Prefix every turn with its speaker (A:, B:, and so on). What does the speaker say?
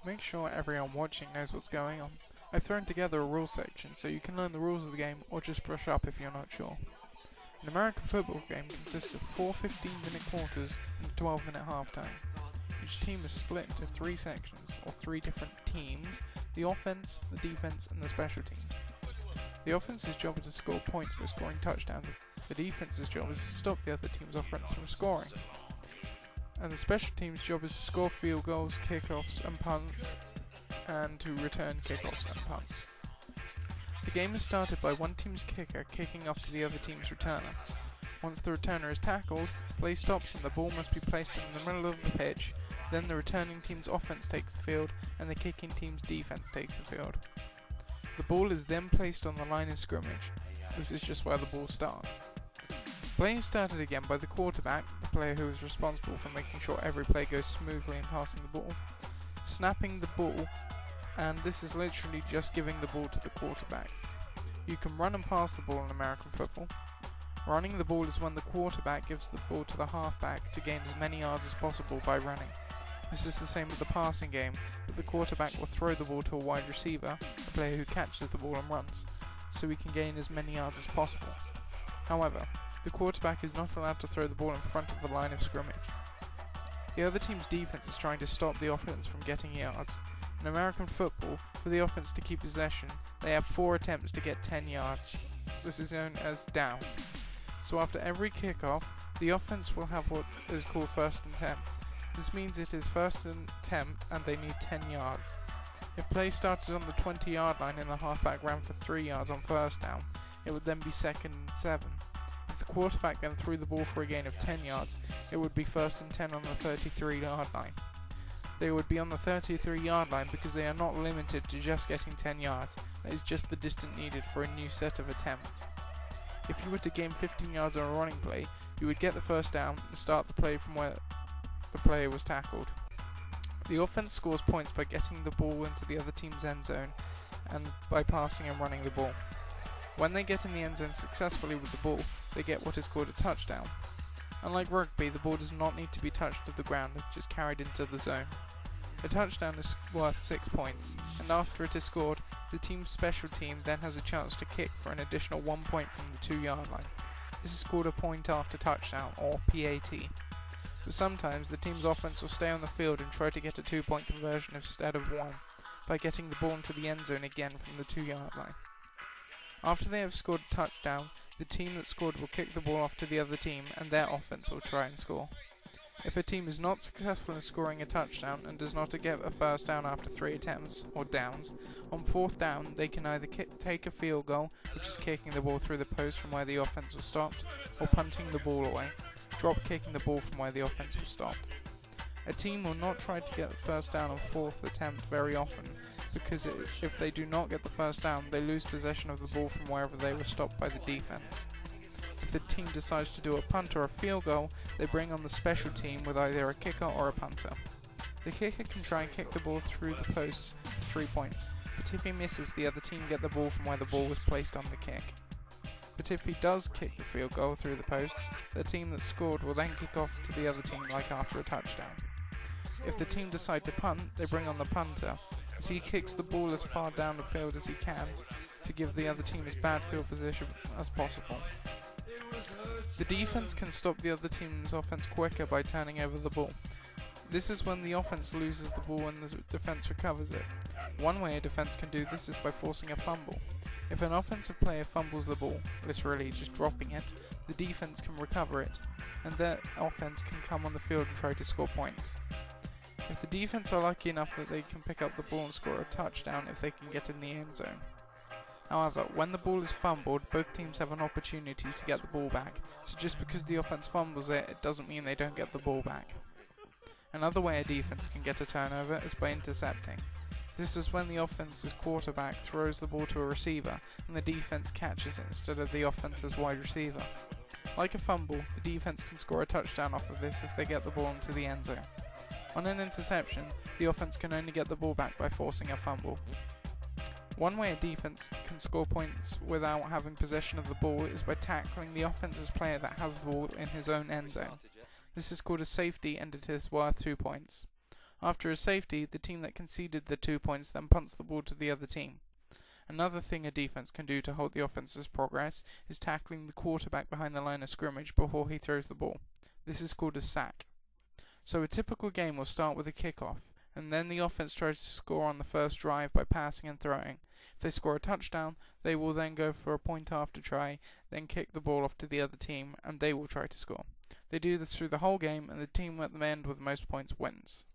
A: To make sure everyone watching knows what's going on, I've thrown together a rules section so you can learn the rules of the game or just brush up if you're not sure. An American football game consists of 4 15-minute quarters and a 12-minute halftime. Each team is split into 3 sections, or 3 different teams: the offense, the defense, and the special teams. The offense's job is to score points by scoring touchdowns. The defense's job is to stop the other team's offense from scoring. And the special team's job is to score field goals, kickoffs, and punts, and to return kickoffs and punts. The game is started by one team's kicker kicking off to the other team's returner. Once the returner is tackled, play stops and the ball must be placed in the middle of the pitch. Then the returning team's offense takes the field and the kicking team's defense takes the field. The ball is then placed on the line of scrimmage. This is just where the ball starts. Play is started again by the quarterback, the player who is responsible for making sure every play goes smoothly and passing the ball, snapping the ball, and this is literally just giving the ball to the quarterback. You can run and pass the ball in American football. Running the ball is when the quarterback gives the ball to the halfback to gain as many yards as possible by running. This is the same with the passing game, but the quarterback will throw the ball to a wide receiver, a player who catches the ball and runs, so he can gain as many yards as possible. However, the quarterback is not allowed to throw the ball in front of the line of scrimmage. The other team's defense is trying to stop the offense from getting yards. In American football, for the offense to keep possession, they have 4 attempts to get 10 yards. This is known as downs. So after every kickoff, the offense will have what is called first and 10. This means it is first and attempt and they need 10 yards. If play started on the 20-yard line and the halfback ran for 3 yards on first down, it would then be second and 7. If the quarterback then threw the ball for a gain of 10 yards, it would be first and 10 on the 33-yard line. They would be on the 33-yard line because they are not limited to just getting 10 yards, that is just the distance needed for a new set of attempts. If you were to gain 15 yards on a running play, you would get the first down and start the play from where the player was tackled. The offense scores points by getting the ball into the other team's end zone and by passing and running the ball. When they get in the end zone successfully with the ball, they get what is called a touchdown. Unlike rugby, the ball does not need to be touched to the ground, it's just carried into the zone. A touchdown is worth 6 points, and after it is scored, the team's special team then has a chance to kick for an additional 1 point from the 2-yard line. This is called a point after touchdown, or PAT. But sometimes the team's offense will stay on the field and try to get a 2-point conversion instead of 1, by getting the ball into the end zone again from the 2-yard line. After they have scored a touchdown, the team that scored will kick the ball off to the other team and their offense will try and score. If a team is not successful in scoring a touchdown and does not get a first down after 3 attempts, or downs, on 4th down they can either take a field goal, which is kicking the ball through the post from where the offense was stopped, or punting the ball away, drop kicking the ball from where the offense was stopped. A team will not try to get the first down on 4th attempt very often, because if they do not get the first down, they lose possession of the ball from wherever they were stopped by the defense. If the team decides to do a punt or a field goal, they bring on the special team with either a kicker or a punter. The kicker can try and kick the ball through the posts for 3 points, but if he misses, the other team get the ball from where the ball was placed on the kick. But if he does kick the field goal through the posts, the team that scored will then kick off to the other team like after a touchdown. If the team decide to punt, they bring on the punter, as he kicks the ball as far down the field as he can to give the other team as bad field position as possible. The defense can stop the other team's offense quicker by turning over the ball. This is when the offense loses the ball and the defense recovers it. One way a defense can do this is by forcing a fumble. If an offensive player fumbles the ball, literally just dropping it, the defense can recover it, and their offense can come on the field and try to score points. If the defense are lucky enough that they can pick up the ball and score a touchdown if they can get in the end zone. However, when the ball is fumbled, both teams have an opportunity to get the ball back, so just because the offense fumbles it, it doesn't mean they don't get the ball back. Another way a defense can get a turnover is by intercepting. This is when the offense's quarterback throws the ball to a receiver, and the defense catches it instead of the offense's wide receiver. Like a fumble, the defense can score a touchdown off of this if they get the ball into the end zone. On an interception, the offense can only get the ball back by forcing a fumble. One way a defense can score points without having possession of the ball is by tackling the offense's player that has the ball in his own end zone. This is called a safety and it is worth 2 points. After a safety, the team that conceded the 2 points then punts the ball to the other team. Another thing a defense can do to halt the offense's progress is tackling the quarterback behind the line of scrimmage before he throws the ball. This is called a sack. So a typical game will start with a kickoff, and then the offense tries to score on the first drive by passing and throwing. If they score a touchdown, they will then go for a point after try, then kick the ball off to the other team, and they will try to score. They do this through the whole game, and the team at the end with the most points wins.